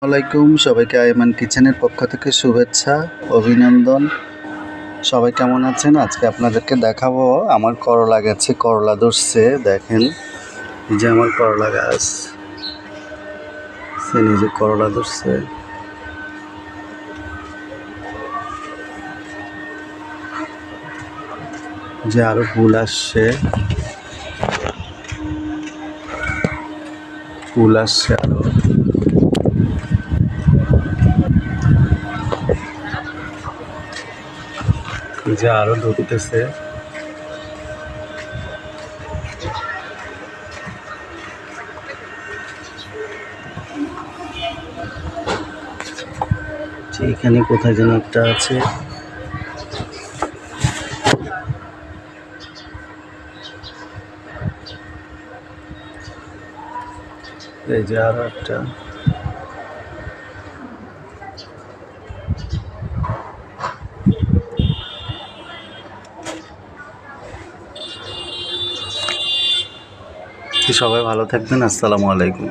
আলাইকুম সবাইকে আইমান কিচেনের পক্ষ থেকে শুভেচ্ছা অভিনন্দন। সবাই কেমন আছেন? আজকে আপনাদেরকে দেখাবো আমার করলা গাছে করলা ধরছে। দেখেন এই যে আমার করলা গাছ, সে নিজে করলা ধরছে। যে আরো ফুল আসছে, আরো। যে আরো ঢুকতেছে। এখানে কোথায় যেন একটা আছে। এই যে আরো একটা। সবাই ভালো থাকবেন। আসসালামু আলাইকুম।